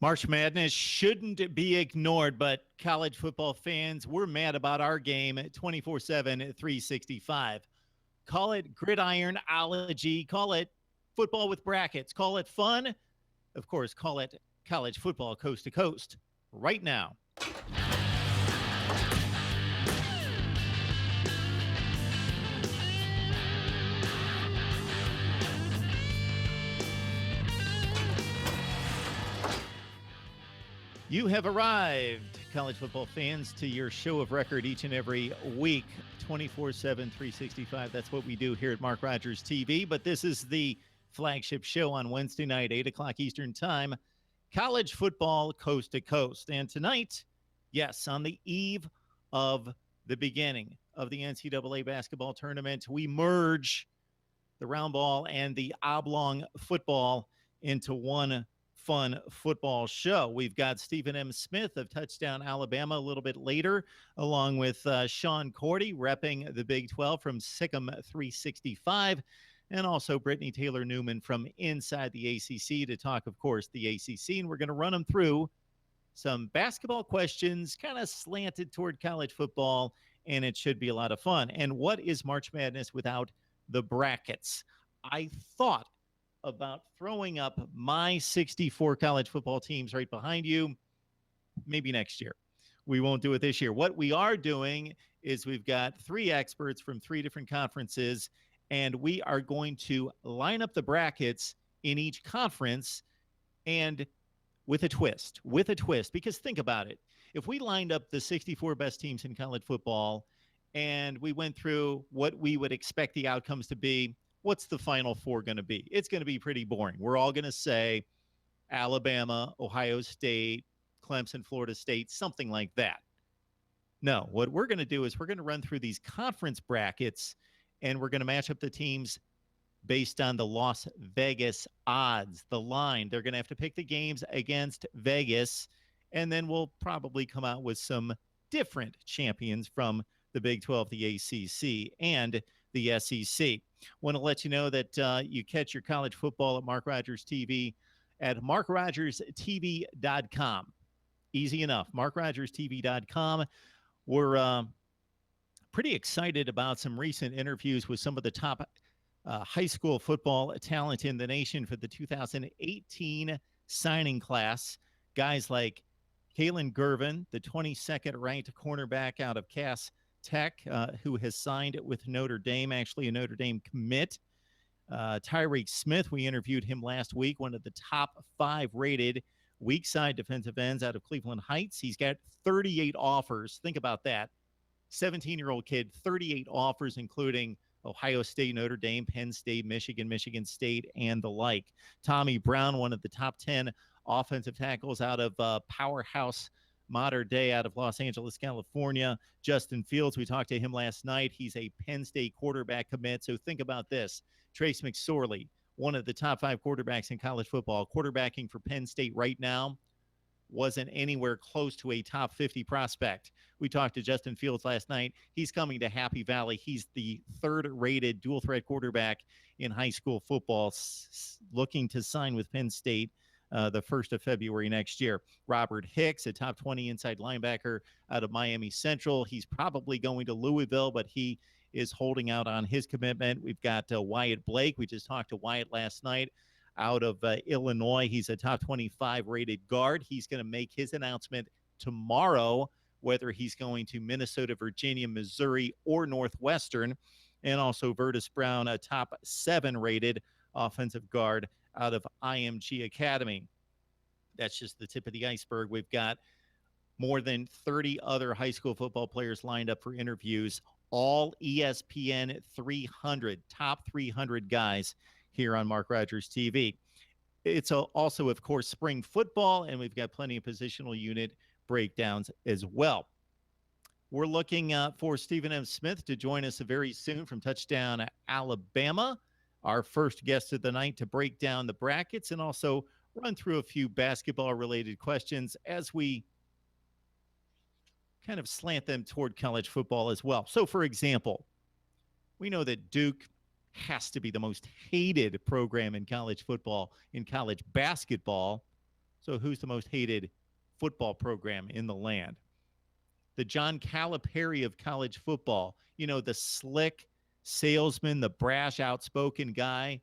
March Madness shouldn't be ignored, but college football fans, we're mad about our game 24/7, 365. Call it gridironology, call it football with brackets, call it fun. Of course, call it college football coast to coast right now. You have arrived, college football fans, to your show of record each and every week, 24/7, 365. That's what we do here at Mark Rogers TV. But this is the flagship show on Wednesday night, 8 o'clock Eastern Time, college football coast to coast. And tonight, yes, on the eve of the beginning of the NCAA basketball tournament, we merge the round ball and the oblong football into one fun football show. We've got Stephen M. Smith of Touchdown Alabama a little bit later, along with Sean Cordy repping the Big 12 from Sikkim 365, and also Brittany Taylor Newman from inside the ACC to talk, of course, the ACC. And we're going to run them through some basketball questions, kind of slanted toward college football, and it should be a lot of fun. And what is March Madness without the brackets? I thought about throwing up my 64 college football teams right behind you, maybe next year. We won't do it this year. What we are doing is we've got three experts from three different conferences, and we are going to line up the brackets in each conference and with a twist, because think about it. If we lined up the 64 best teams in college football and we went through what we would expect the outcomes to be, what's the Final Four going to be? It's going to be pretty boring. We're all going to say Alabama, Ohio State, Clemson, Florida State, something like that. No, what we're going to do is we're going to run through these conference brackets, and we're going to match up the teams based on the Las Vegas odds, the line. They're going to have to pick the games against Vegas, and then we'll probably come out with some different champions from the Big 12, the ACC, and the SEC. Want to let you know that you catch your college football at Mark Rogers TV at markrogerstv.com. Easy enough, markrogerstv.com. We're pretty excited about some recent interviews with some of the top high school football talent in the nation for the 2018 signing class. Guys like Kalen Gervin, the 22nd ranked cornerback out of Cass Tech, who has signed with Notre Dame, actually a Notre Dame commit. Tyreek Smith, we interviewed him last week, one of the top 5 rated weak side defensive ends out of Cleveland Heights. He's got 38 offers. Think about that. 17-year-old kid, 38 offers, including Ohio State, Notre Dame, Penn State, Michigan State, and the like. Tommy Brown, one of the top 10 offensive tackles out of powerhouse Modern Day out of Los Angeles, California. Justin Fields, we talked to him last night. He's a Penn State quarterback commit. So think about this. Trace McSorley, one of the top 5 quarterbacks in college football, quarterbacking for Penn State right now, wasn't anywhere close to a top 50 prospect. We talked to Justin Fields last night. He's coming to Happy Valley. He's the 3rd rated dual threat quarterback in high school football, looking to sign with Penn State the 1st of February next year. Robert Hicks, a top 20 inside linebacker out of Miami Central. He's probably going to Louisville, but he is holding out on his commitment. We've got Wyatt Blake. We just talked to Wyatt last night out of Illinois. He's a top 25 rated guard. He's going to make his announcement tomorrow, whether he's going to Minnesota, Virginia, Missouri, or Northwestern. And also Vertus Brown, a top 7 rated offensive guard out of IMG Academy. That's just the tip of the iceberg. We've got more than 30 other high school football players lined up for interviews, all ESPN 300, top 300 guys here on Mark Rogers TV. It's also, of course, spring football, and we've got plenty of positional unit breakdowns as well. We're looking for Stephen M. Smith to join us very soon from Touchdown Alabama, our first guest of the night, to break down the brackets and also run through a few basketball-related questions as we kind of slant them toward college football as well. So, for example, we know that Duke has to be the most hated program in college football, in college basketball. So, who's the most hated football program in the land? The John Calipari of college football, the slick salesman, the brash, outspoken guy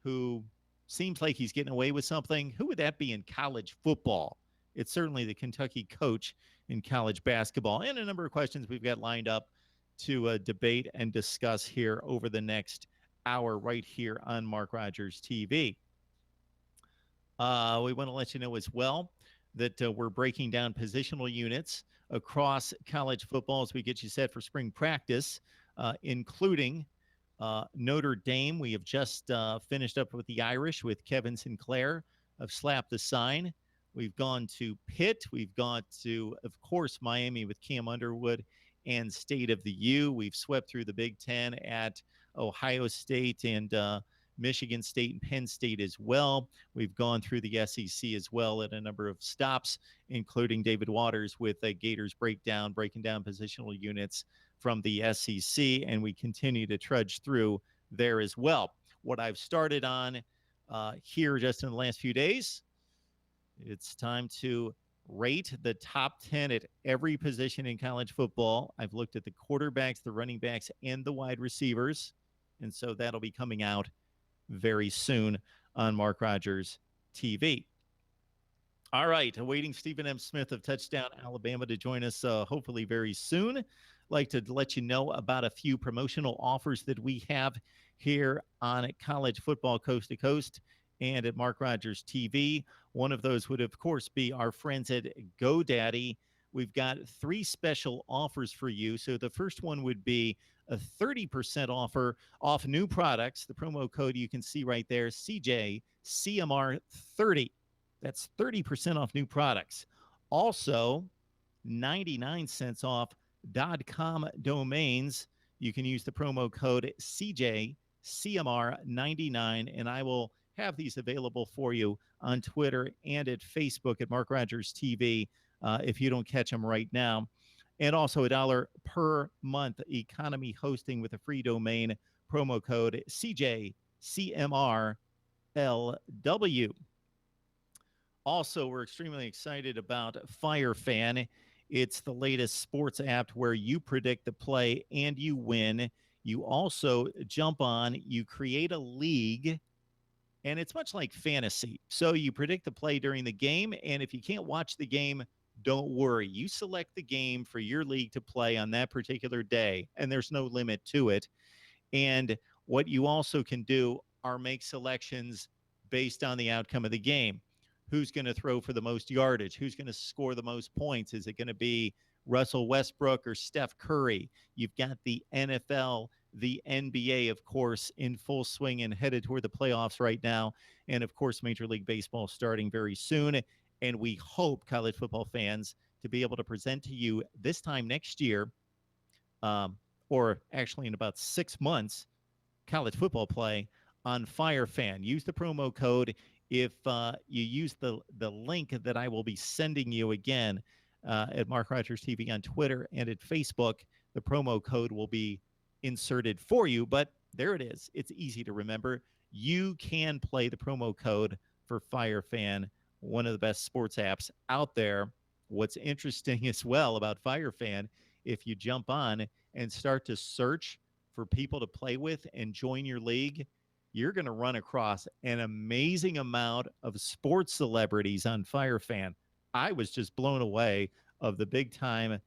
who seems like he's getting away with something. Who would that be in college football? It's certainly the Kentucky coach in college basketball. And a number of questions we've got lined up to debate and discuss here over the next hour right here on Mark Rogers TV. We want to let you know as well that we're breaking down positional units across college football as we get you set for spring practice, including Notre Dame. We have just finished up with the Irish with Kevin Sinclair of Slap the Sign. We've gone to Pitt. We've gone to, of course, Miami with Cam Underwood and State of the U. We've swept through the Big Ten at Ohio State and Michigan State and Penn State as well. We've gone through the SEC as well at a number of stops, including David Waters with a Gators breakdown, breaking down positional units from the SEC, and we continue to trudge through there as well. What I've started on here just in the last few days, it's time to rate the top 10 at every position in college football. I've looked at the quarterbacks, the running backs, and the wide receivers, and so that'll be coming out very soon on Mark Rogers TV. All right, awaiting Stephen M. Smith of Touchdown Alabama to join us hopefully very soon. Like to let you know about a few promotional offers that we have here on College Football Coast to Coast and at Mark Rogers TV. One of those would, of course, be our friends at GoDaddy. We've got 3 special offers for you. So the first one would be a 30% offer off new products. The promo code you can see right there, CJCMR30. That's 30% off new products. Also, 99 cents off .com domains. You can use the promo code CJCMR99, and I will have these available for you on Twitter and at Facebook at Mark Rogers TV if you don't catch them right now. And also $1 per month economy hosting with a free domain, promo code CJCMRLW. Also, we're extremely excited about FireFan. It's the latest sports app where you predict the play and you win. You also jump on, you create a league, and it's much like fantasy. So you predict the play during the game, and if you can't watch the game, don't worry. You select the game for your league to play on that particular day, and there's no limit to it. And what you also can do are make selections based on the outcome of the game. Who's going to throw for the most yardage? Who's going to score the most points? Is it going to be Russell Westbrook or Steph Curry? You've got the NFL, the NBA, of course, in full swing and headed toward the playoffs right now. And, of course, Major League Baseball starting very soon. And we hope, college football fans, to be able to present to you this time next year, or actually in about 6 months, college football play on FireFan. Use the promo code. If you use the link that I will be sending you again at Mark Rogers TV on Twitter and at Facebook, the promo code will be inserted for you. But there it is. It's easy to remember. You can play the promo code for FireFan, one of the best sports apps out there. What's interesting as well about FireFan, if you jump on and start to search for people to play with and join your league, you're going to run across an amazing amount of sports celebrities on FireFan. I was just blown away of the big-time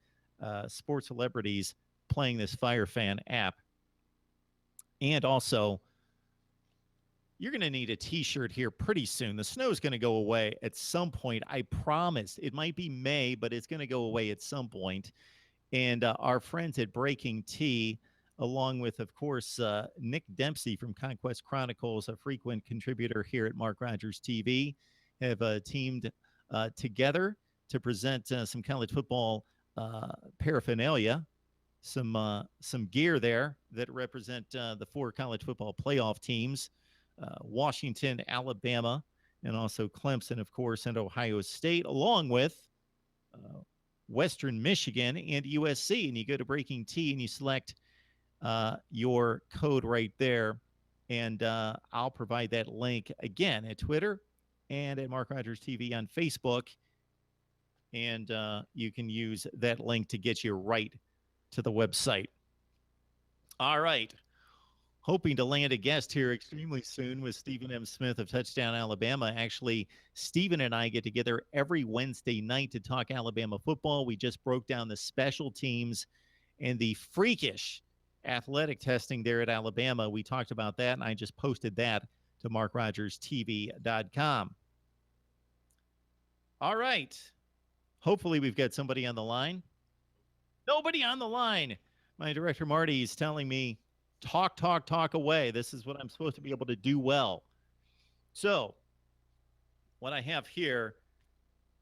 sports celebrities playing this FireFan app. And also, you're going to need a T-shirt here pretty soon. The snow is going to go away at some point. I promise. It might be May, but it's going to go away at some point. And our friends at Breaking Tea, along with, of course, Nick Dempsey from Conquest Chronicles, a frequent contributor here at Mark Rogers TV, have teamed together to present some college football paraphernalia, some gear there that represent the 4 college football playoff teams, Washington, Alabama, and also Clemson, of course, and Ohio State, along with Western Michigan and USC. And you go to Breaking Tea and you select your code right there, and I'll provide that link again at Twitter and at Mark Rogers TV on Facebook. And you can use that link to get you right to the website. All right. Hoping to land a guest here extremely soon with Stephen M. Smith of Touchdown Alabama. Actually, Stephen and I get together every Wednesday night to talk Alabama football. We just broke down the special teams and the freakish athletic testing there at Alabama. We talked about that, and I just posted that to markrogerstv.com. All right. Hopefully we've got somebody on the line. Nobody on the line. My director, Marty, is telling me, talk away. This is what I'm supposed to be able to do well. So what I have here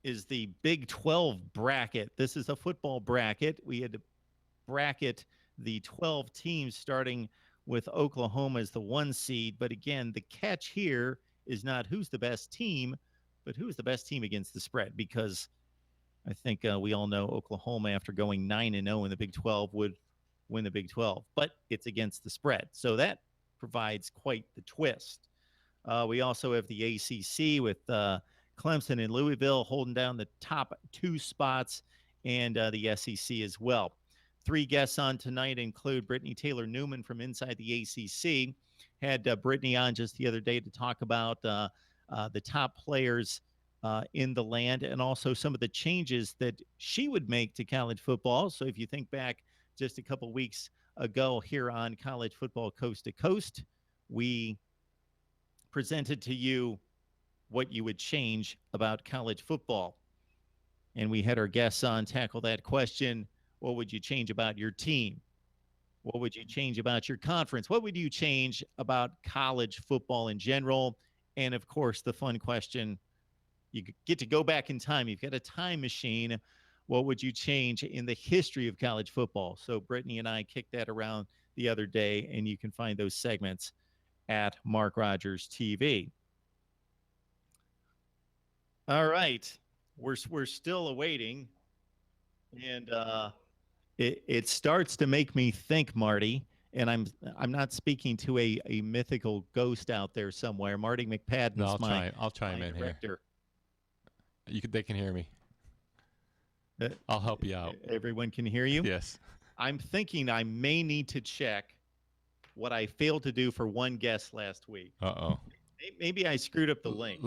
is the Big 12 bracket. This is a football bracket. We had to bracket the 12 teams starting with Oklahoma as the 1 seed. But again, the catch here is not who's the best team, but who's the best team against the spread, because I think we all know Oklahoma, after going 9-0 in the Big 12, would win the Big 12, but it's against the spread. So that provides quite the twist. We also have the ACC with Clemson and Louisville holding down the top 2 spots, and the SEC as well. 3 guests on tonight include Brittany Taylor Newman from inside the ACC. Had Brittany on just the other day to talk about the top players in the land, and also some of the changes that she would make to college football. So if you think back just a couple weeks ago here on College Football Coast to Coast, we presented to you what you would change about college football. And we had our guests on tackle that question. What would you change about your team? What would you change about your conference? What would you change about college football in general? And of course, the fun question, you get to go back in time. You've got a time machine. What would you change in the history of college football? So Brittany and I kicked that around the other day, and you can find those segments at Mark Rogers TV. All right. We're still awaiting, and it starts to make me think, Marty, and I'm not speaking to a mythical ghost out there somewhere. Marty McPadden. No, I'll chime in director. Here. They can hear me. I'll help you out. Everyone can hear you? Yes. I'm thinking I may need to check what I failed to do for one guest last week. Uh-oh. Maybe I screwed up the link.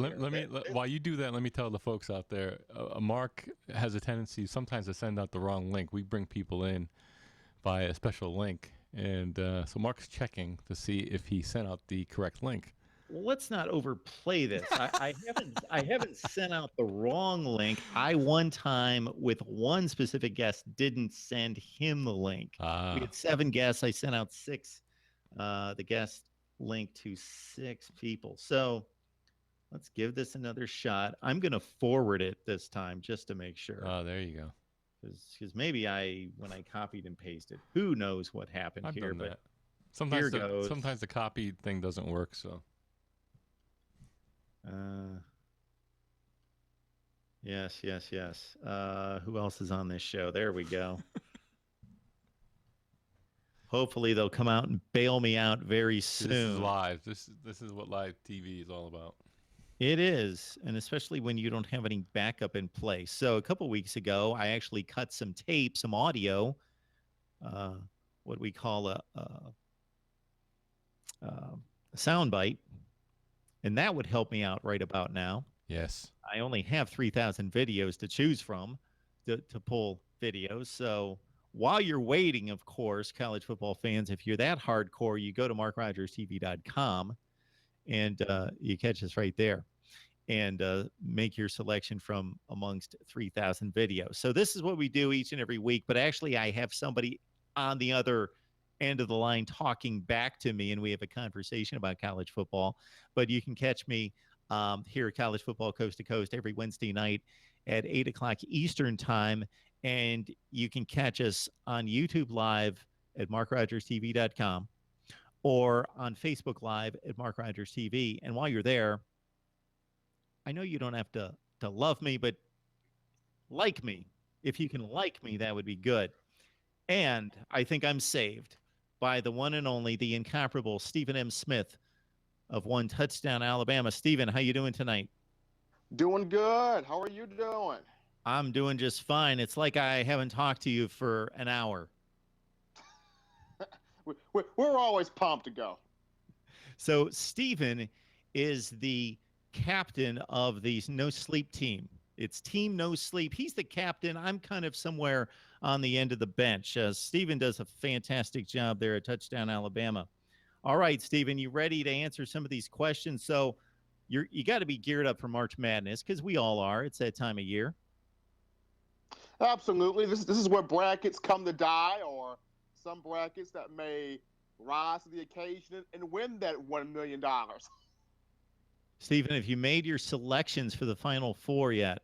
While you do that, let me tell the folks out there, Mark has a tendency sometimes to send out the wrong link. We bring people in by a special link, and so Mark's checking to see if he sent out the correct link. Well, let's not overplay this. I haven't sent out the wrong link. I one time with one specific guest didn't send him the link. We had 7 guests. I sent out 6. The guest link to 6 people. So let's give this another shot. I'm going to forward it this time just to make sure. Oh, there you go. Because maybe when I copied and pasted, who knows what happened I've here. done but that. Sometimes the copy thing doesn't work. So. Yes. Who else is on this show? There we go. Hopefully they'll come out and bail me out very soon. This is live. This is what live TV is all about. It is, and especially when you don't have any backup in place. So a couple weeks ago, I actually cut some tape, some audio, what we call a soundbite, and that would help me out right about now. Yes. I only have 3,000 videos to choose from to pull videos. So while you're waiting, of course, college football fans, if you're that hardcore, you go to markrogerstv.com and you catch us right there and make your selection from amongst 3,000 videos. So this is what we do each and every week. But actually, I have somebody on the other end of the line talking back to me, and we have a conversation about college football. But you can catch me here at College Football Coast to Coast every Wednesday night at 8 o'clock Eastern time. And you can catch us on YouTube Live at markrogerstv.com or on Facebook Live at Mark Rogers TV. And while you're there, I know you don't have to love me, but like me. If you can like me, that would be good. And I think I'm saved by the one and only, the incomparable Stephen M. Smith of One Touchdown Alabama. Stephen, how you doing tonight? Doing good. How are you doing? I'm doing just fine. It's like I haven't talked to you for an hour. We're always pumped to go. So, Stephen is the captain of the No Sleep team. It's Team No Sleep. He's the captain. I'm kind of somewhere on the end of the bench. Stephen does a fantastic job there at Touchdown Alabama. All right, Stephen, you ready to answer some of these questions? So, you got to be geared up for March Madness because we all are. It's that time of year. Absolutely. This is where brackets come to die, or some brackets that may rise to the occasion and win that $1 million. Stephen, have you made your selections for the Final Four yet?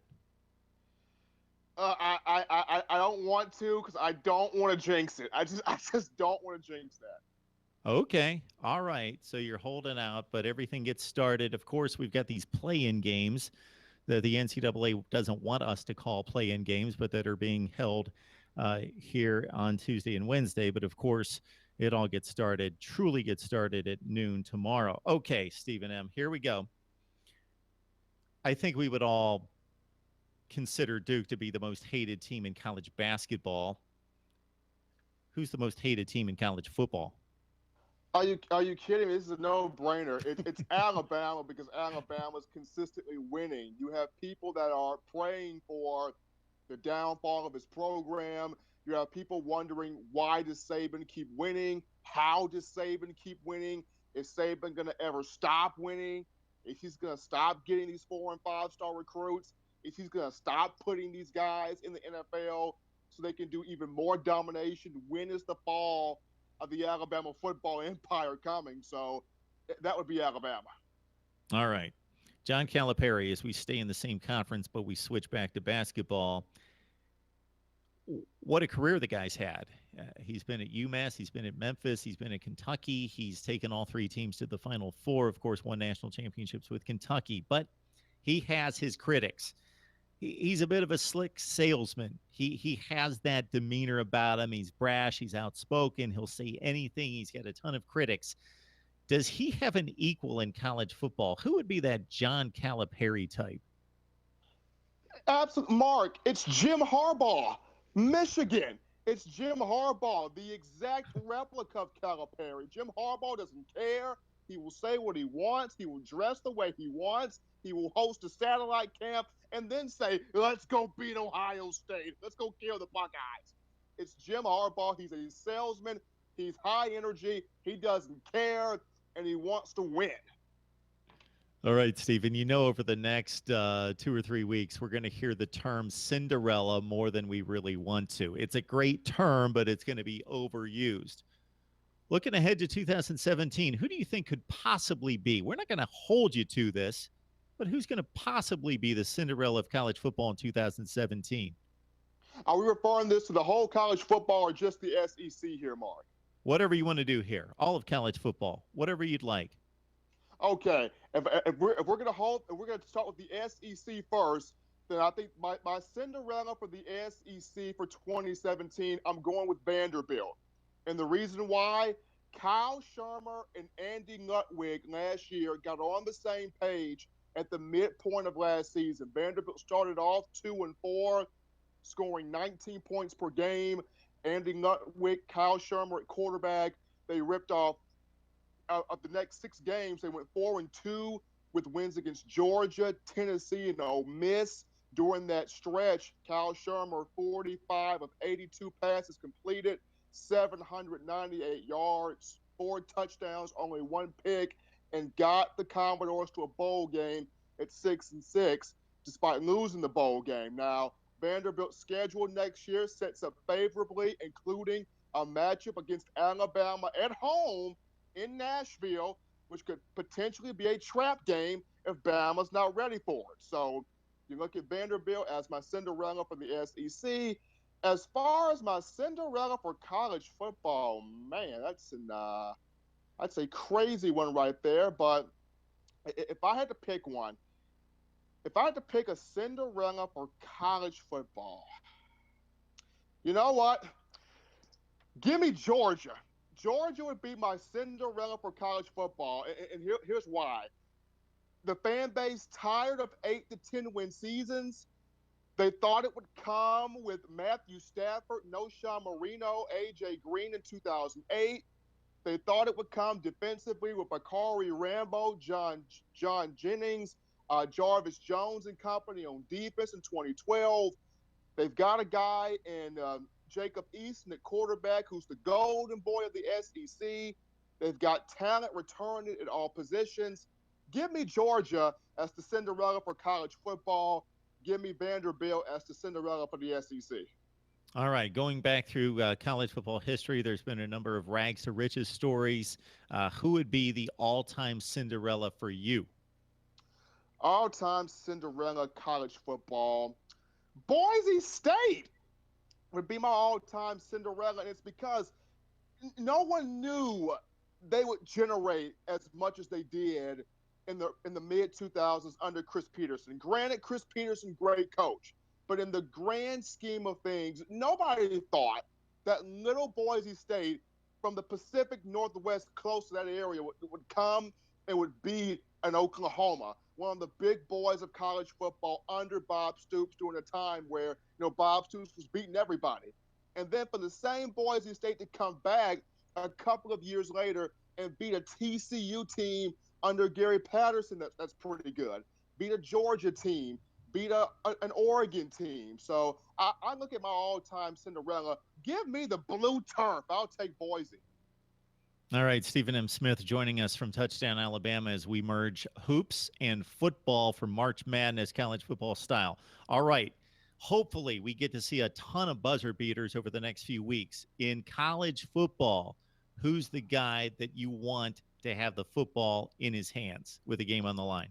I don't want to because I don't want to jinx it. I just don't want to jinx that. Okay. All right. So you're holding out, but everything gets started. Of course, we've got these play-in games that the NCAA doesn't want us to call play-in games, but that are being held here on Tuesday and Wednesday. But of course, it all gets started, truly gets started at noon tomorrow. Okay, Stephen M., here we go. I think we would all consider Duke to be the most hated team in college basketball. Who's the most hated team in college football? Are you kidding me? This is a no-brainer. It's Alabama because Alabama's consistently winning. You have people that are praying for the downfall of his program. You have people wondering, why does Saban keep winning? How does Saban keep winning? Is Saban going to ever stop winning? Is he's going to stop getting these 4 and 5 star recruits? Is he's going to stop putting these guys in the NFL so they can do even more domination? When is the fall of the Alabama football empire coming? So that would be Alabama. All right. John Calipari, as we stay in the same conference, but we switch back to basketball. What a career the guy's had. He's been at UMass. He's been at Memphis. He's been at Kentucky. He's taken all 3 teams to the Final Four. Of course, won national championships with Kentucky. But he has his critics. He's a bit of a slick salesman. He has that demeanor about him. He's brash. He's outspoken. He'll say anything. He's got a ton of critics. Does he have an equal in college football? Who would be that John Calipari type? Absolutely, Mark. It's Jim Harbaugh, Michigan. It's Jim Harbaugh, the exact replica of Calipari. Jim Harbaugh doesn't care. He will say what he wants. He will dress the way he wants. He will host a satellite camp and then say, "Let's go beat Ohio State. Let's go kill the Buckeyes." It's Jim Harbaugh. He's a salesman. He's high energy. He doesn't care, and he wants to win. All right, Stephen, you know, over the next 2 or 3 weeks, we're going to hear the term Cinderella more than we really want to. It's a great term, but it's going to be overused. Looking ahead to 2017, who do you think could possibly be? We're not going to hold you to this, but who's going to possibly be the Cinderella of college football in 2017? Are we referring this to the whole college football or just the SEC here, Mark? Whatever you want to do here, all of college football, whatever you'd like. Okay, if we're gonna hold, if we're gonna start with the SEC first, then I think my Cinderella for the SEC for 2017, I'm going with Vanderbilt, and the reason why, Kyle Shermer and Andy Ludwig last year got on the same page at the midpoint of last season. Vanderbilt started off 2-4, scoring 19 points per game. Andy Ludwig, Kyle Shermer at quarterback. They ripped off of the next 6 games. They went 4-2 with wins against Georgia, Tennessee, and Ole Miss. During that stretch, Kyle Shermer, 45 of 82 passes completed, 798 yards, 4 touchdowns, only 1 pick, and got the Commodores to a bowl game at 6-6, despite losing the bowl game. Now, Vanderbilt's schedule next year sets up favorably, including a matchup against Alabama at home in Nashville, which could potentially be a trap game if Bama's not ready for it. So you look at Vanderbilt as my Cinderella for the SEC. As far as my Cinderella for college football, man, that's a crazy one right there. But if I had to pick one, if I had to pick a Cinderella for college football, you know what? Give me Georgia. Georgia would be my Cinderella for college football, and here's why. the fan base tired of 8 to 10 win seasons. They thought it would come with Matthew Stafford, Noshawn Marino, AJ Green in 2008. They thought it would come defensively with Bakari Rambo, John Jennings, Jarvis Jones and company on defense in 2012. They've got a guy in Jacob Eason at quarterback who's the golden boy of the SEC. They've got talent returning at all positions. Give me Georgia as the Cinderella for college football. Give me Vanderbilt as the Cinderella for the SEC. All right, going back through college football history, there's been a number of rags to riches stories. Who would be the all-time Cinderella for you? All-time Cinderella college football. Boise State would be my all-time Cinderella, and it's because no one knew they would generate as much as they did in the mid 2000s under Chris Peterson. Granted, Chris Peterson, great coach, but in the grand scheme of things, nobody thought that little Boise State from the Pacific Northwest, close to that area, would come and would beat an Oklahoma, one of the big boys of college football under Bob Stoops during a time where Bob Stoops was beating everybody. And then for the same Boise State to come back a couple of years later and beat a TCU team under Gary Patterson that's pretty good, beat a Georgia team, beat an Oregon team. So I look at my all-time Cinderella. Give me the blue turf. I'll take Boise. All right, Stephen M. Smith joining us from Touchdown Alabama as we merge hoops and football for March Madness college football style. All right, hopefully we get to see a ton of buzzer beaters over the next few weeks. In college football, who's the guy that you want to have the football in his hands with a game on the line?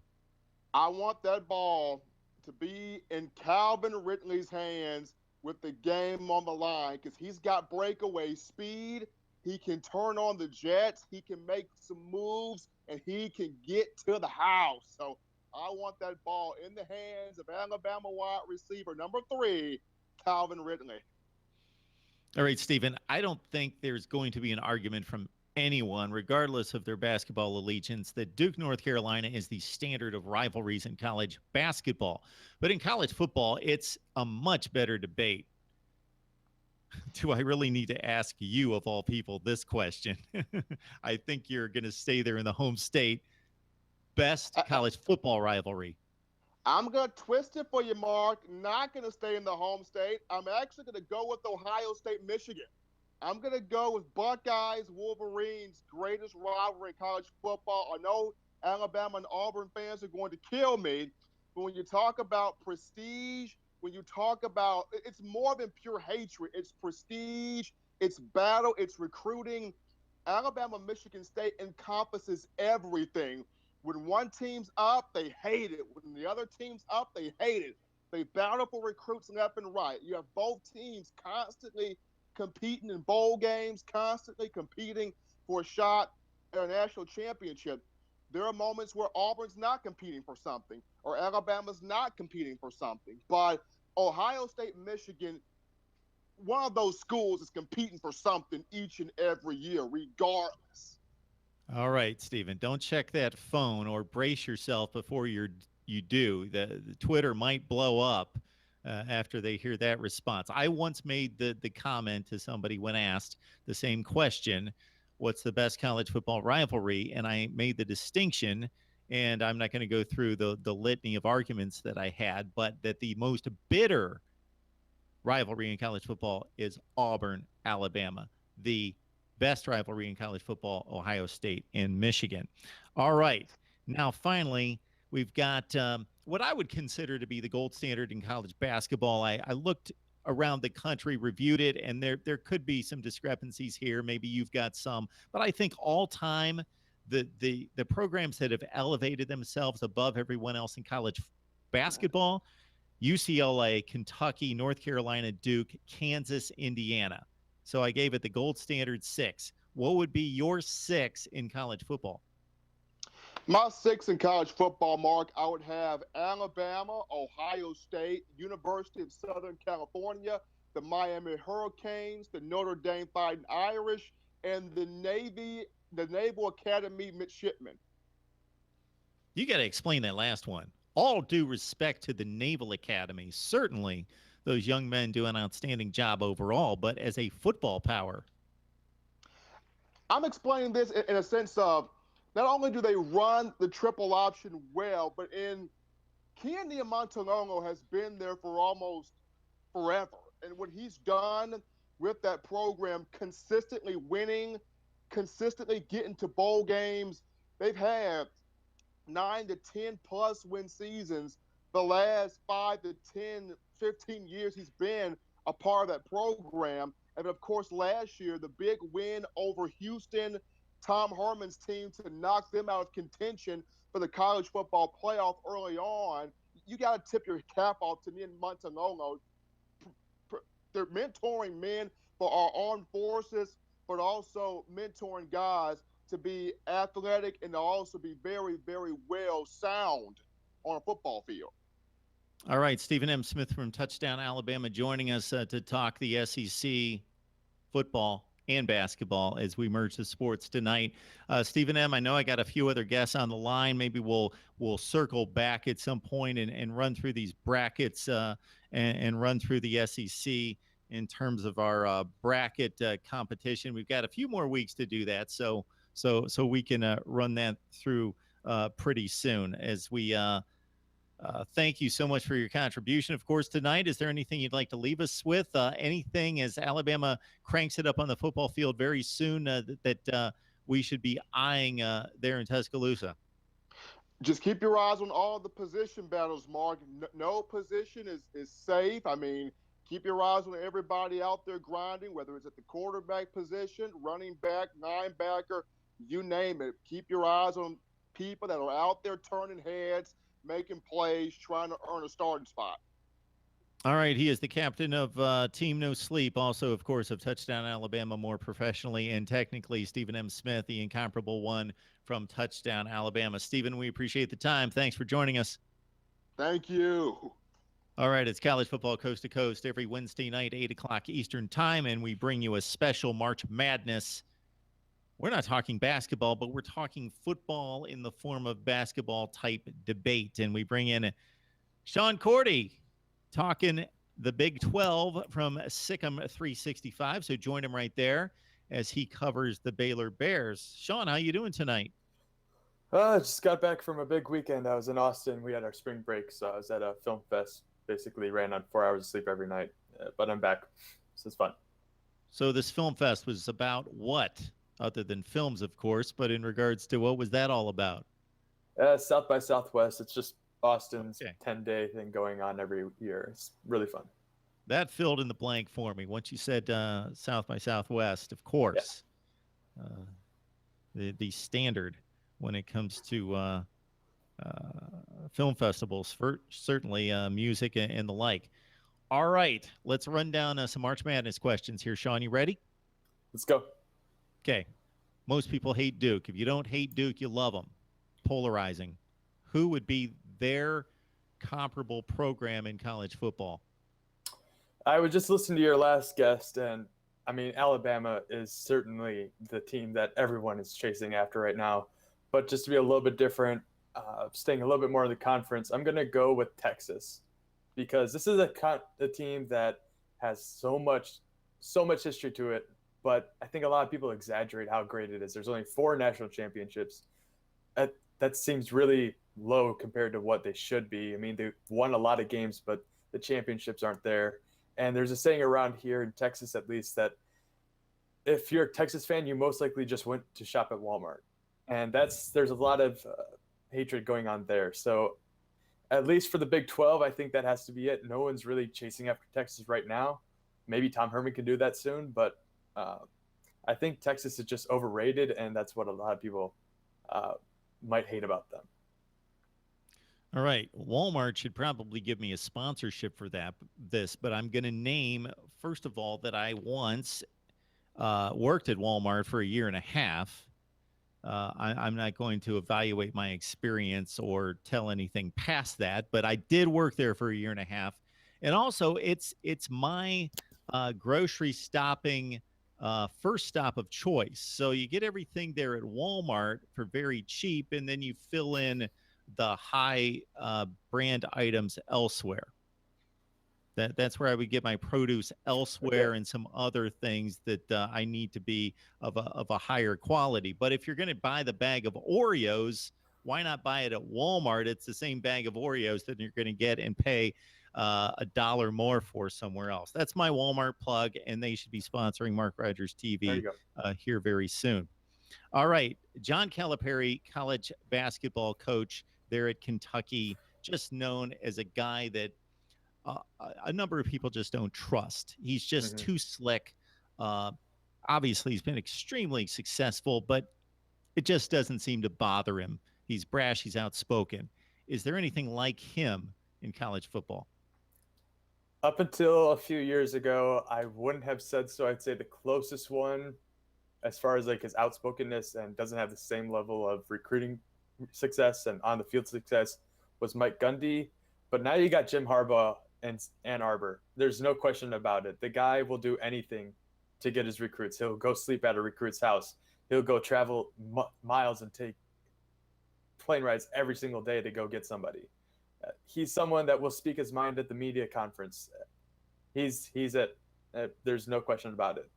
I want that ball to be in Calvin Ridley's hands with the game on the line because he's got breakaway speed. He can turn on the jets. He can make some moves, and he can get to the house. So I want that ball in the hands of Alabama wide receiver number 3, Calvin Ridley. All right, Stephen, I don't think there's going to be an argument from anyone, regardless of their basketball allegiance, that Duke, North Carolina is the standard of rivalries in college basketball. But in college football, it's a much better debate. Do I really need to ask you, of all people, this question? I think you're going to stay there in the home state. Best college football rivalry. I'm going to twist it for you, Mark. Not going to stay in the home state. I'm actually going to go with Ohio State, Michigan. I'm going to go with Buckeyes, Wolverines, greatest rivalry in college football. I know Alabama and Auburn fans are going to kill me, but when you talk about prestige, when you talk about, it's more than pure hatred. It's prestige, it's battle, it's recruiting. Alabama, Michigan State encompasses everything. When one team's up, they hate it. When the other team's up, they hate it. They battle for recruits left and right. You have both teams constantly competing in bowl games, constantly competing for a shot at a national championship. There are moments where Auburn's not competing for something or Alabama's not competing for something. But Ohio State, Michigan, one of those schools is competing for something each and every year, regardless. All right, Stephen, don't check that phone or brace yourself before you do. The Twitter might blow up after they hear that response. I once made the comment to somebody when asked the same question, what's the best college football rivalry? And I made the distinction, and I'm not going to go through the litany of arguments that I had, but that the most bitter rivalry in college football is Auburn, Alabama. The best rivalry in college football, Ohio State and Michigan. All right. Now, finally, we've got what I would consider to be the gold standard in college basketball. I looked around the country, reviewed it, and there could be some discrepancies here. Maybe you've got some, but I think all time the programs that have elevated themselves above everyone else in college basketball, UCLA, Kentucky, North Carolina, Duke, Kansas, Indiana. So I gave it the gold standard 6. What would be your 6 in college football? My 6 in college football, Mark, I would have Alabama, Ohio State, University of Southern California, the Miami Hurricanes, the Notre Dame Fighting Irish, and the Naval Academy Midshipmen. You got to explain that last one. All due respect to the Naval Academy. Certainly, those young men do an outstanding job overall, but as a football power. I'm explaining this in a sense of not only do they run the triple option well, but in Ken Niumatalolo has been there for almost forever. And what he's done with that program, consistently winning, consistently getting to bowl games, they've had 9 to 10 plus win seasons the last 5 to 10, 15 years he's been a part of that program. And of course, last year, the big win over Houston, Tom Herman's team, to knock them out of contention for the college football playoff early on. You got to tip your cap off to Niumatalolo. They're mentoring men for our armed forces, but also mentoring guys to be athletic and to also be very, very well sound on a football field. All right, Stephen M. Smith from Touchdown Alabama joining us to talk the SEC football and basketball as we merge the sports tonight. Stephen M., I know I got a few other guests on the line. Maybe we'll circle back at some point and run through these brackets and run through the SEC in terms of our bracket competition. We've got a few more weeks to do that, so we can run that through pretty soon as we thank you so much for your contribution. Of course, tonight, is there anything you'd like to leave us with? Anything as Alabama cranks it up on the football field very soon that we should be eyeing there in Tuscaloosa? Just keep your eyes on all the position battles, Mark. No position is safe. I mean, keep your eyes on everybody out there grinding, whether it's at the quarterback position, running back, linebacker, you name it. Keep your eyes on people that are out there turning heads, making plays, trying to earn a starting spot. All right, he is the captain of Team No Sleep, also, of course, of Touchdown Alabama more professionally and technically, Stephen M. Smith, the incomparable one from Touchdown Alabama. Stephen, we appreciate the time. Thanks for joining us. Thank you. All right, it's College Football Coast to Coast every Wednesday night, 8 o'clock Eastern Time, and we bring you a special March Madness. We're not talking basketball, but we're talking football in the form of basketball-type debate, and we bring in Sean Cordy talking the Big 12 from Sikkim 365, so join him right there as he covers the Baylor Bears. Sean, how you doing tonight? I just got back from a big weekend. I was in Austin. We had our spring break, so I was at a film fest. Basically ran on 4 hours of sleep every night, but I'm back. So it's fun. So this film fest was about what, other than films, of course, but in regards to what was that all about? South by Southwest. It's just Austin's 10-day thing going on every year. It's really fun. That filled in the blank for me. Once you said South by Southwest, of course, the standard when it comes to film festivals, for certainly music and the like. All right, let's run down some March Madness questions here. Sean, you ready? Let's go. Okay. Most people hate Duke. If you don't hate Duke, you love them. Polarizing. Who would be their comparable program in college football? I would just listen to your last guest, and I mean, Alabama is certainly the team that everyone is chasing after right now. But just to be a little bit different, staying a little bit more in the conference, I'm going to go with Texas, because this is a team that has so much history to it. But I think a lot of people exaggerate how great it is. There's only 4 national championships. That seems really low compared to what they should be. I mean, they won a lot of games, but the championships aren't there. And there's a saying around here in Texas, at least, that if you're a Texas fan, you most likely just went to shop at Walmart. And there's a lot of hatred going on there. So at least for the Big 12, I think that has to be it. No one's really chasing after Texas right now. Maybe Tom Herman can do that soon, but I think Texas is just overrated, and that's what a lot of people might hate about them. All right. Walmart should probably give me a sponsorship for this, but I'm going to name, first of all, that I once worked at Walmart for a year and a half. I'm not going to evaluate my experience or tell anything past that, but I did work there for a year and a half. And also, it's my grocery stopping first stop of choice. So you get everything there at Walmart for very cheap, and then you fill in the high brand items elsewhere. That's where I would get my produce elsewhere, Okay. and some other things that I need to be of a higher quality. But if you're going to buy the bag of Oreos, why not buy it at Walmart? It's the same bag of Oreos that you're going to get and pay $1 more for somewhere else. That's my Walmart plug, and they should be sponsoring Mark Rogers There you TV go. here very soon. All right, John Calipari, college basketball coach there at Kentucky, just known as a guy that a number of people just don't trust. He's just Hmm. too slick. Uh, Obviously, he's been extremely successful, but it just doesn't seem to bother him. He's brash, he's outspoken. Is there anything like him in college football? Up until a few years ago, I wouldn't have said so. I'd say the closest one, as far as like his outspokenness and doesn't have the same level of recruiting success and on the field success, was Mike Gundy. But now you got Jim Harbaugh in Ann Arbor. There's no question about it. The guy will do anything to get his recruits. He'll go sleep at a recruit's house. He'll go travel miles and take plane rides every single day to go get somebody. He's someone that will speak his mind at the media conference. He's at. There's no question about it.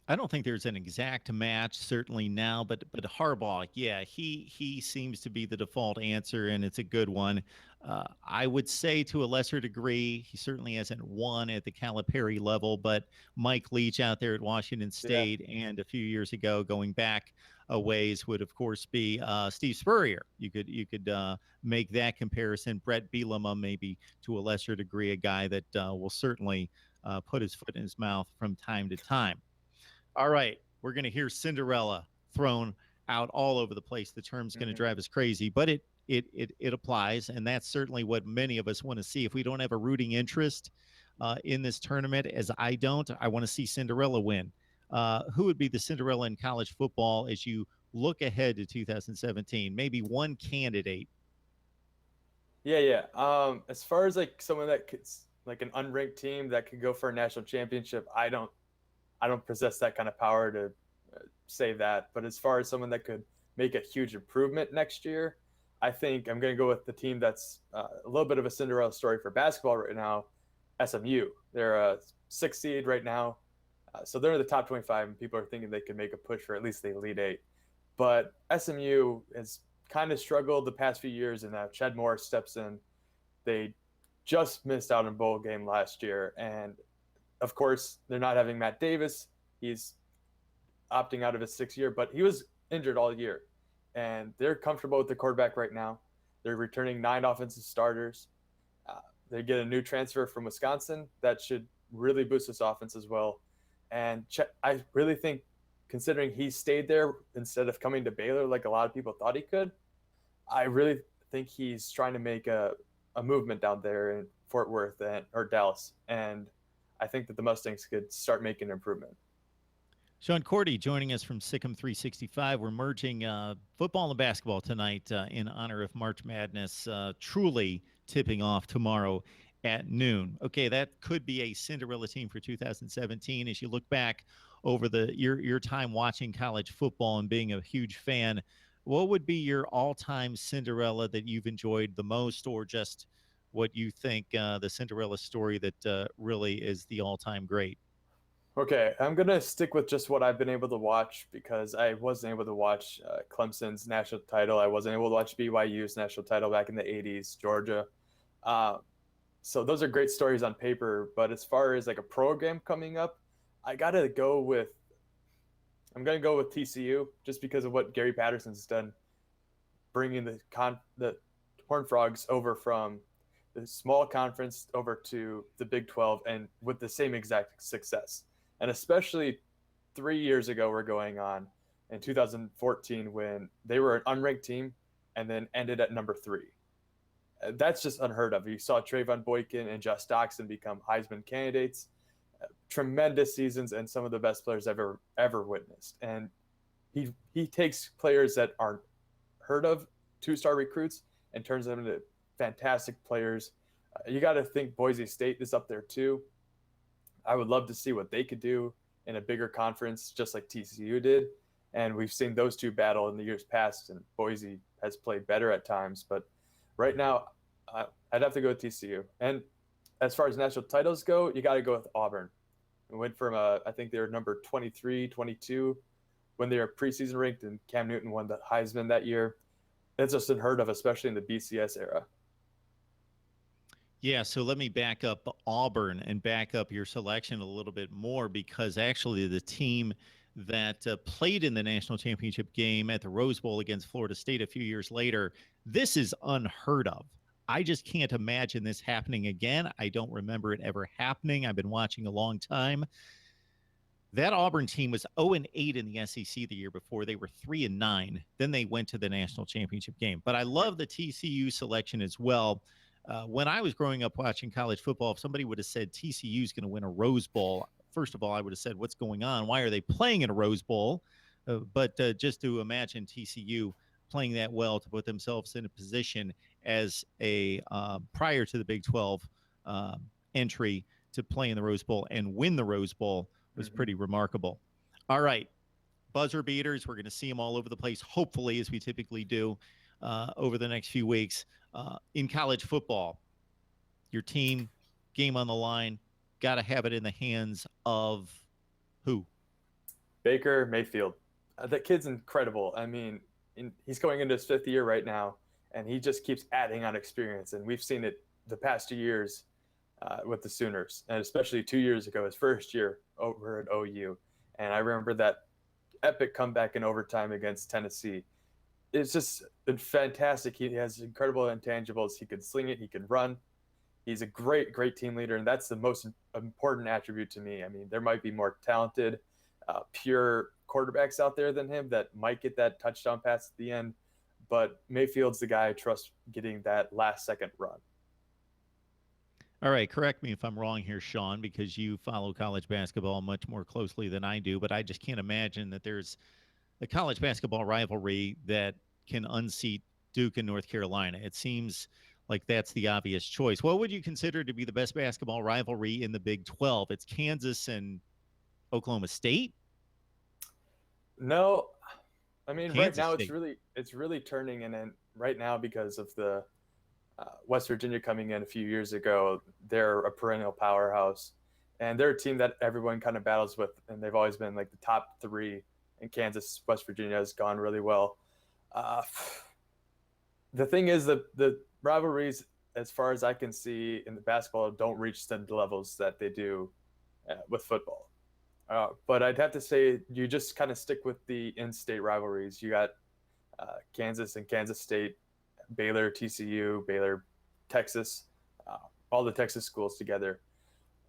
I don't think there's an exact match certainly now, but Harbaugh, yeah, he seems to be the default answer, and it's a good one. I would say to a lesser degree, he certainly hasn't won at the Calipari level, but Mike Leach out there at Washington Yeah. State, and a few years ago, going back a ways, would of course be Steve Spurrier. You could make that comparison. Brett Bielema, maybe to a lesser degree, a guy that will certainly put his foot in his mouth from time to time. All right, we're going to hear Cinderella thrown out all over the place. The term's going to Mhm. drive us crazy, but it applies, and that's certainly what many of us want to see. If we don't have a rooting interest in this tournament, as I don't, I want to see Cinderella win. Who would be the Cinderella in college football as you look ahead to 2017? Maybe one candidate. Yeah, yeah. As far as like someone that could, like an unranked team that could go for a national championship, I don't possess that kind of power to say that. But as far as someone that could make a huge improvement next year, I think I'm going to go with the team that's a little bit of a Cinderella story for basketball right now, SMU. They're a 6th seed right now. So they're in the top 25, and people are thinking they could make a push for at least the Elite Eight. But SMU has kind of struggled the past few years, and now Chad Morris steps in. They just missed out on bowl game last year, and of course they're not having Matt Davis. He's opting out of his 6th year, but he was injured all year, and they're comfortable with the quarterback right now. They're returning 9 offensive starters. They get a new transfer from Wisconsin that should really boost this offense as well. And I really think, considering he stayed there instead of coming to Baylor like a lot of people thought he could, I really think he's trying to make a movement down there in Fort Worth or Dallas. And I think that the Mustangs could start making an improvement. Sean Cordy joining us from Sikkim 365. We're merging football and basketball tonight in honor of March Madness, truly tipping off tomorrow at noon. Okay, that could be a Cinderella team for 2017. As you look back over your time watching college football and being a huge fan, what would be your all-time Cinderella that you've enjoyed the most, or just what you think the Cinderella story that really is the all-time great? Okay, I'm going to stick with just what I've been able to watch because I wasn't able to watch Clemson's national title. I wasn't able to watch BYU's national title back in the 80s, Georgia. Uh, so those are great stories on paper. But as far as like a program coming up, I'm going to go with TCU just because of what Gary Patterson's done, bringing the Horned Frogs over from the small conference over to the Big 12 and with the same exact success. And especially 3 years ago, we're going on in 2014 when they were an unranked team and then ended at number 3. That's just unheard of. You saw Trayvon Boykin and Josh Doxson become Heisman candidates. Tremendous seasons and some of the best players I've ever witnessed. And he takes players that aren't heard of, 2-star recruits, and turns them into fantastic players. You got to think Boise State is up there too. I would love to see what they could do in a bigger conference, just like TCU did. And we've seen those two battle in the years past, and Boise has played better at times. But right now, I'd have to go with TCU. And as far as national titles go, you got to go with Auburn. It went from, I think they were number 23, 22 when they were preseason ranked, and Cam Newton won the Heisman that year. It's just unheard of, especially in the BCS era. Yeah, so let me back up Auburn and back up your selection a little bit more, because actually the team that played in the national championship game at the Rose Bowl against Florida State a few years later, this is unheard of. I just can't imagine this happening again. I don't remember it ever happening. I've been watching a long time. That Auburn team was 0-8 in the SEC the year before. They were 3-9. Then they went to the national championship game. But I love the TCU selection as well. When I was growing up watching college football, if somebody would have said TCU is going to win a Rose Bowl, first of all, I would have said, what's going on? Why are they playing in a Rose Bowl? But just to imagine TCU playing that well to put themselves in a position as a prior to the Big 12 entry to play in the Rose Bowl and win the Rose Bowl was pretty remarkable. All right, buzzer beaters. We're going to see them all over the place, hopefully, as we typically do over the next few weeks. In college football, your team, game on the line, got to have it in the hands of who? Baker Mayfield. That kid's incredible. I mean, he's going into his 5th year right now, and he just keeps adding on experience. And we've seen it the past 2 years with the Sooners, and especially 2 years ago, his first year over at OU. And I remember that epic comeback in overtime against Tennessee. It's just been fantastic. He has incredible intangibles. He can sling it. He can run. He's a great, great team leader, and that's the most important attribute to me. I mean, there might be more talented, pure quarterbacks out there than him that might get that touchdown pass at the end, but Mayfield's the guy I trust getting that last-second run. All right, correct me if I'm wrong here, Sean, because you follow college basketball much more closely than I do, but I just can't imagine that there's a college basketball rivalry that can unseat Duke and North Carolina. It seems like that's the obvious choice. What would you consider to be the best basketball rivalry in the Big 12? It's Kansas and Oklahoma State? No, I mean, Kansas right now State. it's really turning, and then right now because of the West Virginia coming in a few years ago, they're a perennial powerhouse, and they're a team that everyone kind of battles with, and they've always been like the top 3. And Kansas, West Virginia has gone really well. The thing is that the rivalries, as far as I can see in the basketball, don't reach the levels that they do with football. But I'd have to say you just kind of stick with the in-state rivalries. You got Kansas and Kansas State, Baylor, TCU, Baylor, Texas, all the Texas schools together.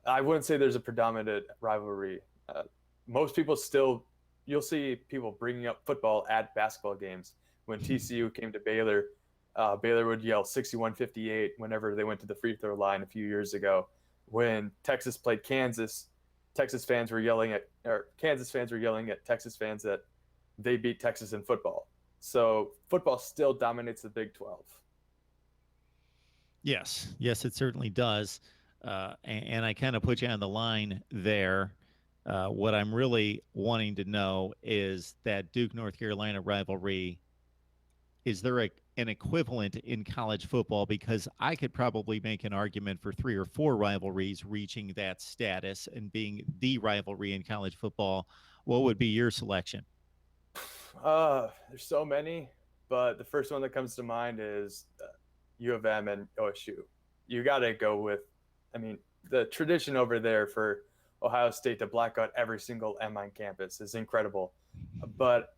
I wouldn't say there's a predominant rivalry. Most people still, you'll see people bringing up football at basketball games. When TCU came to Baylor, Baylor would yell 61-58 whenever they went to the free throw line a few years ago. When Texas played Kansas, Kansas fans were yelling at Texas fans that they beat Texas in football. So football still dominates the Big 12. Yes, it certainly does. And I kind of put you on the line there. What I'm really wanting to know is that Duke-North Carolina rivalry, is there an equivalent in college football? Because I could probably make an argument for 3 or 4 rivalries reaching that status and being the rivalry in college football. What would be your selection? There's so many, but the first one that comes to mind is U of M and OSU. You got to go with, I mean, the tradition over there for Ohio State to black out every single M on campus is incredible. But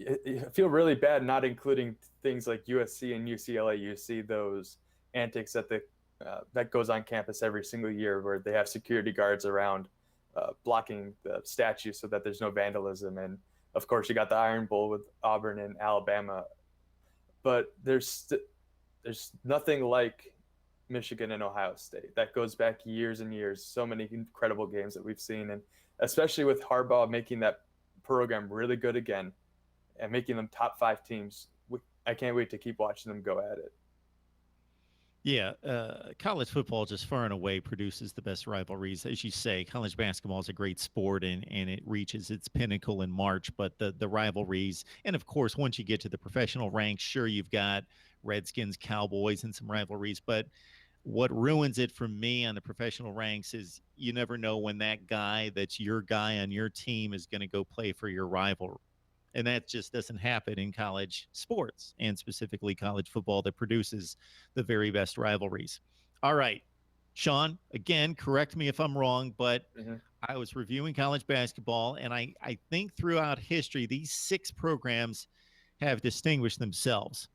I feel really bad not including things like USC and UCLA. You see those antics that goes on campus every single year where they have security guards around blocking the statue so that there's no vandalism. And of course, you got the Iron Bowl with Auburn and Alabama. But there's nothing like Michigan and Ohio State. That goes back years and years. So many incredible games that we've seen, and especially with Harbaugh making that program really good again and making them top 5 teams. I can't wait to keep watching them go at it. Yeah, college football just far and away produces the best rivalries. As you say, college basketball is a great sport and it reaches its pinnacle in March, but the rivalries, and of course, once you get to the professional ranks, sure, you've got Redskins, Cowboys, and some rivalries, but what ruins it for me on the professional ranks is you never know when that guy that's your guy on your team is going to go play for your rival. And that just doesn't happen in college sports and specifically college football that produces the very best rivalries. All right, Sean, again, correct me if I'm wrong, but Hmm. I was reviewing college basketball, and I think throughout history, these six programs have distinguished themselves: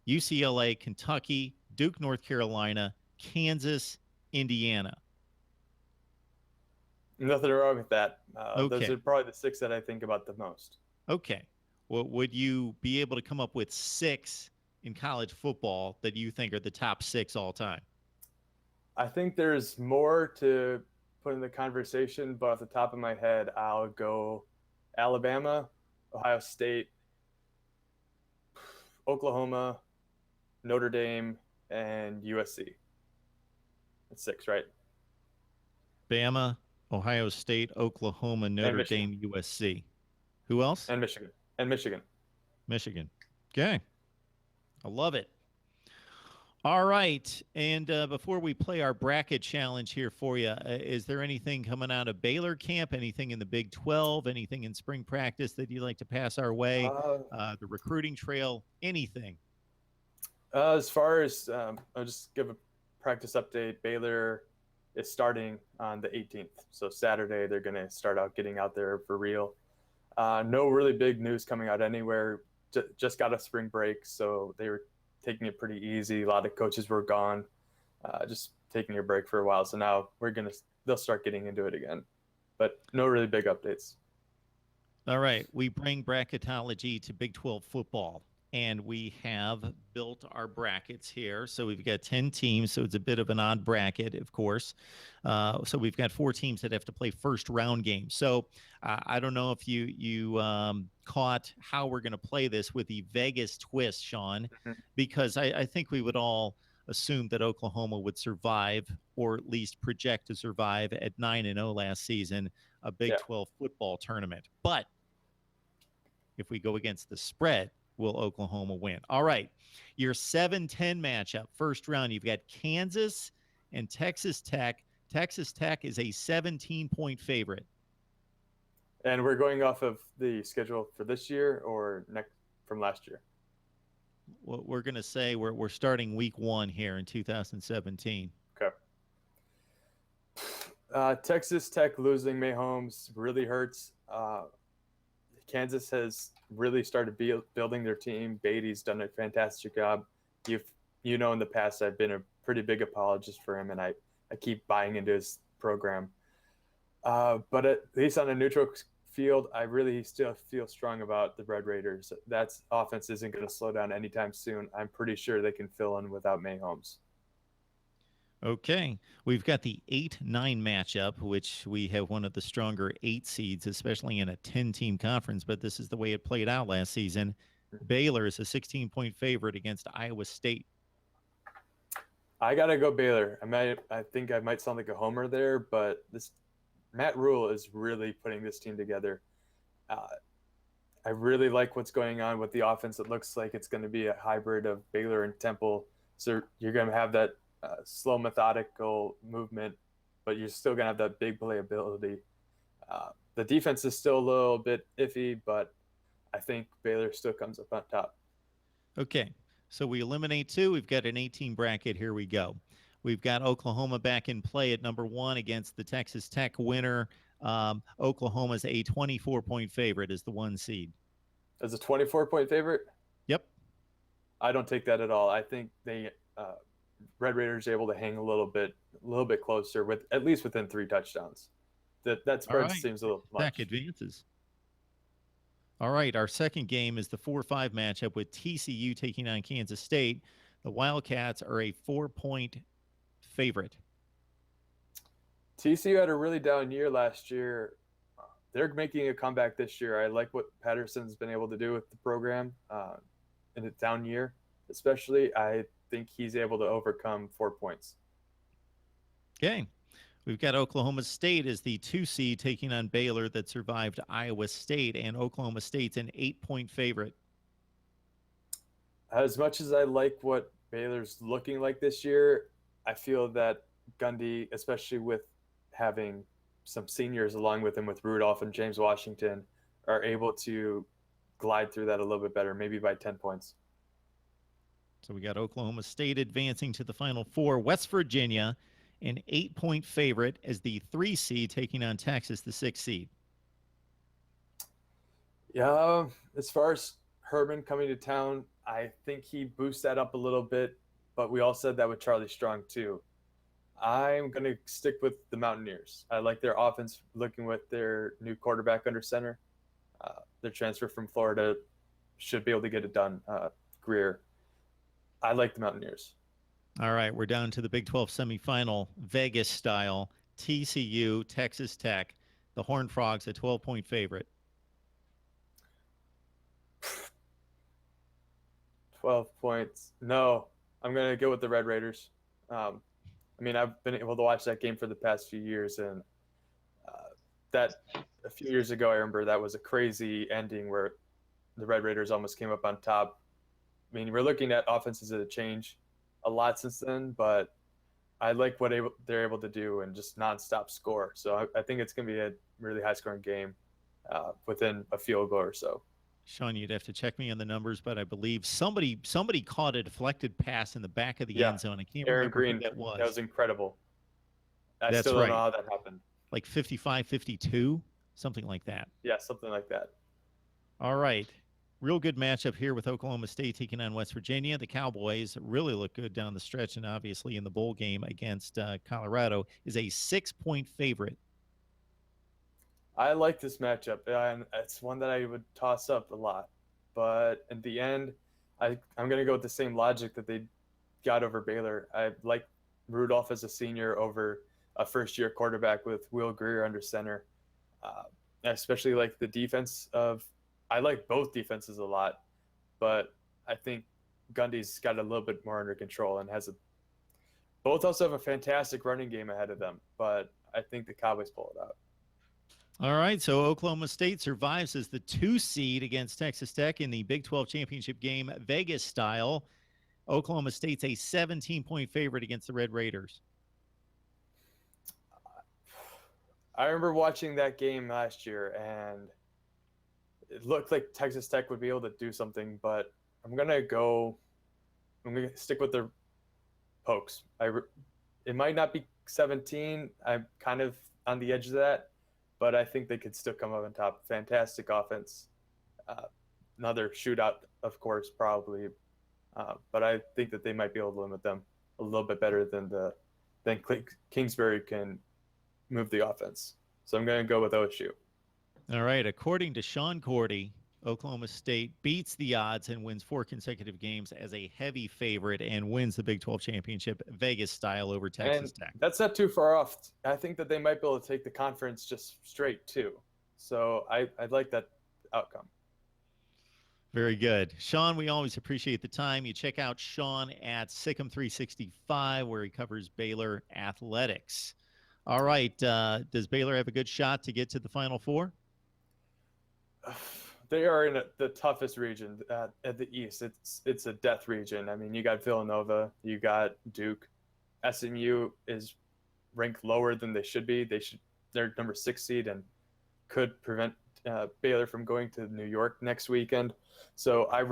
UCLA, Kentucky, Duke, North Carolina, Kansas, Indiana. Nothing wrong with that. Those Okay. are probably the six that I think about the most. Okay. Well, would you be able to come up with six in college football that you think are the top six all time? I think there's more to put in the conversation, but off the top of my head, I'll go Alabama, Ohio State, Oklahoma, Notre Dame, and USC. That's six, right? Bama, Ohio State, Oklahoma, And Notre Michigan. Dame, USC. Who else? And Michigan. And Michigan. Michigan. Okay. I love it. All right. And before we play our bracket challenge here for you, is there anything coming out of Baylor camp? Anything in the Big 12? Anything in spring practice that you'd like to pass our way? The recruiting trail? Anything? As far as I'll just give a practice update. Baylor is starting on the 18th, so Saturday they're going to start out getting out there for real. No really big news coming out anywhere. Just got a spring break, so they were taking it pretty easy. A lot of coaches were gone, just taking a break for a while. So now they'll start getting into it again, but no really big updates. All right. We bring bracketology to Big 12 football, and we have built our brackets here. So we've got 10 teams, so it's a bit of an odd bracket, of course. So we've got 4 teams that have to play first round games. So I don't know if you caught how we're going to play this with the Vegas twist, Sean, because I think we would all assume that Oklahoma would survive, or at least project to survive at 9-0 last season, a Big 12 football tournament. But if we go against the spread, will Oklahoma win? All right. Your 7-10 matchup, first round, you've got Kansas and Texas Tech. Texas Tech is a 17-point favorite. And we're going off of the schedule for this year or next from last year? Well, we're going to say we're starting week 1 here in 2017. Okay. Texas Tech losing Mahomes really hurts. Kansas has really started building their team. Beatty's done a fantastic job. In the past, I've been a pretty big apologist for him, and I keep buying into his program. But at least on a neutral field, I really still feel strong about the Red Raiders. That offense isn't going to slow down anytime soon. I'm pretty sure they can fill in without Mahomes. Okay. We've got the 8-9 matchup, which we have one of the stronger 8 seeds, especially in a 10-team conference, but this is the way it played out last season. Baylor is a 16-point favorite against Iowa State. I got to go Baylor. I think I might sound like a homer there, but Matt Rule is really putting this team together. I really like what's going on with the offense. It looks like it's going to be a hybrid of Baylor and Temple. So you're going to have that slow, methodical movement, but you're still going to have that big playability. The defense is still a little bit iffy, but I think Baylor still comes up on top. Okay, so we eliminate 2. We've got an 18 bracket. Here we go. We've got Oklahoma back in play at number 1 against the Texas Tech winner. Oklahoma's a 24-point favorite as the 1 seed. As a 24-point favorite? Yep. I don't take that at all. I think Red Raiders able to hang a little bit closer, with at least within 3 touchdowns. That spread seems a little much. Tech advances. All right, our second game is the 4-5 matchup with TCU taking on Kansas State. The Wildcats are a 4-point favorite. TCU had a really down year last year. They're making a comeback this year. I like what Patterson's been able to do with the program in a down year. especially, I think he's able to overcome 4 points. Okay. We've got Oklahoma State as the 2 seed taking on Baylor that survived Iowa State, and Oklahoma State's an 8-point favorite. As much as I like what Baylor's looking like this year, I feel that Gundy, especially with having some seniors along with him, with Rudolph and James Washington, are able to glide through that a little bit better, maybe by 10 points. So we got Oklahoma State advancing to the Final Four. West Virginia, an 8-point favorite as the 3 seed taking on Texas, the 6 seed. Yeah, as far as Herman coming to town, I think he boosts that up a little bit, but we all said that with Charlie Strong too. I'm going to stick with the Mountaineers. I like their offense, looking with their new quarterback under center. Their transfer from Florida should be able to get it done. Greer. I like the Mountaineers. All right, we're down to the Big 12 semifinal, Vegas style. TCU, Texas Tech. The Horned Frogs, a 12-point favorite. 12 points. No, I'm going to go with the Red Raiders. I mean, I've been able to watch that game for the past few years, and that a few years ago, I remember that was a crazy ending where the Red Raiders almost came up on top. I mean, we're looking at offenses that have changed a lot since then, but I like what they're able to do and just nonstop score. So I think it's going to be a really high-scoring game within a field goal or so. Sean, you'd have to check me on the numbers, but I believe somebody caught a deflected pass in the back of the end zone. I can't Aaron remember Green, who that was. That was incredible. I That's still don't right. know how that happened. Like 55-52, something like that. Yeah, something like that. All right. Real good matchup here with Oklahoma State taking on West Virginia. The Cowboys really look good down the stretch, and obviously in the bowl game against Colorado is a 6-point favorite. I like this matchup, and it's one that I would toss up a lot. But in the end, I'm going to go with the same logic that they got over Baylor. I like Rudolph as a senior over a first-year quarterback with Will Grier under center. I especially like the defense of – I like both defenses a lot, but I think Gundy's got a little bit more under control and has – both also have a fantastic running game ahead of them, but I think the Cowboys pull it out. All right, so Oklahoma State survives as the 2 seed against Texas Tech in the Big 12 championship game, Vegas style. Oklahoma State's a 17-point favorite against the Red Raiders. I remember watching that game last year, and it looked like Texas Tech would be able to do something, but I'm going to stick with the Pokes. It might not be 17. I'm kind of on the edge of that, but I think they could still come up on top. Fantastic offense. Another shootout, of course, probably. But I think that they might be able to limit them a little bit better than Kingsbury can move the offense. So I'm going to go with OSU. All right. According to Sean Cordy, Oklahoma State beats the odds and wins 4 consecutive games as a heavy favorite and wins the Big 12 championship Vegas style over Texas Tech. That's not too far off. I think that they might be able to take the conference just straight too. So I'd like that outcome. Very good. Sean, we always appreciate the time. You check out Sean at Sikkim365 where he covers Baylor athletics. All right. Does Baylor have a good shot to get to the Final Four? They are in the toughest region at the East. It's a death region. I mean, you got Villanova, you got Duke. SMU is ranked lower than they should be. They're number 6 seed and could prevent Baylor from going to New York next weekend. So I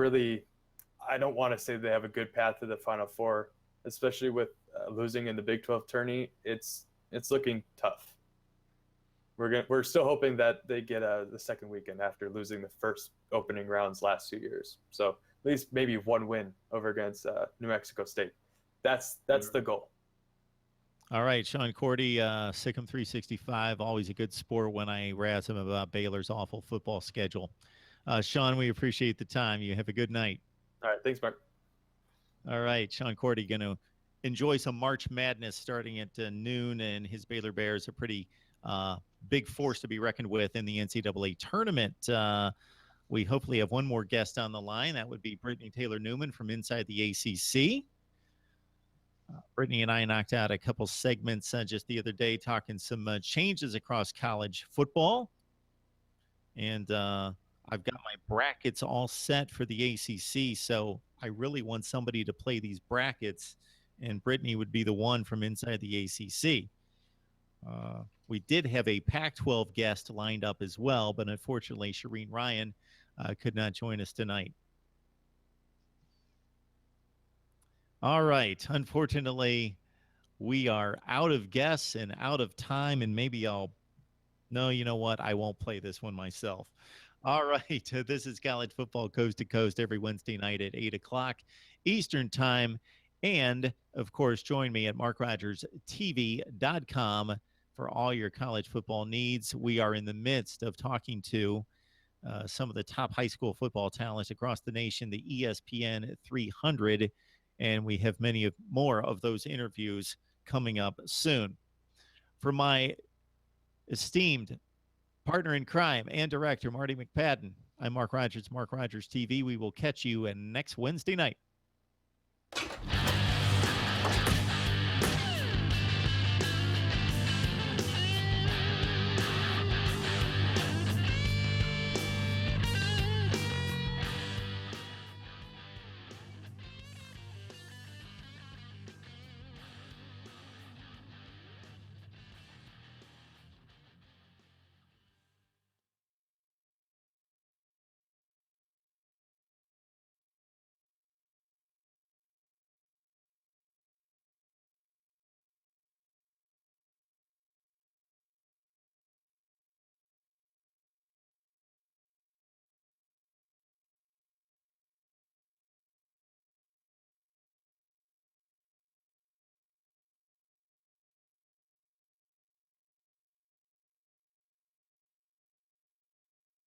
don't want to say they have a good path to the Final Four, especially with losing in the Big 12 tourney. It's looking tough. We're still hoping that they get the second weekend after losing the first opening rounds last 2 years. So at least maybe one win over against New Mexico State. That's the goal. All right, Sean Cordy, Sikkim365, always a good sport when I razz him about Baylor's awful football schedule. Sean, we appreciate the time. You have a good night. All right, thanks, Mark. All right, Sean Cordy going to enjoy some March Madness starting at noon, and his Baylor Bears are pretty big force to be reckoned with in the NCAA tournament. We hopefully have one more guest on the line. That would be Brittany Taylor Newman from Inside the ACC. Brittany and I knocked out a couple segments just the other day talking some changes across college football. And I've got my brackets all set for the ACC, so I really want somebody to play these brackets, and Brittany would be the one from Inside the ACC. We did have a Pac-12 guest lined up as well, but unfortunately, Shireen Ryan could not join us tonight. All right. Unfortunately, we are out of guests and out of time, and maybe no, you know what? I won't play this one myself. All right. This is College Football Coast to Coast every Wednesday night at 8 o'clock Eastern Time. And, of course, join me at markrogerstv.com for all your college football needs. We are in the midst of talking to some of the top high school football talents across the nation, the ESPN 300, and we have many more of those interviews coming up soon. For my esteemed partner in crime and director, Marty McPadden, I'm Mark Rogers, Mark Rogers TV. We will catch you next Wednesday night.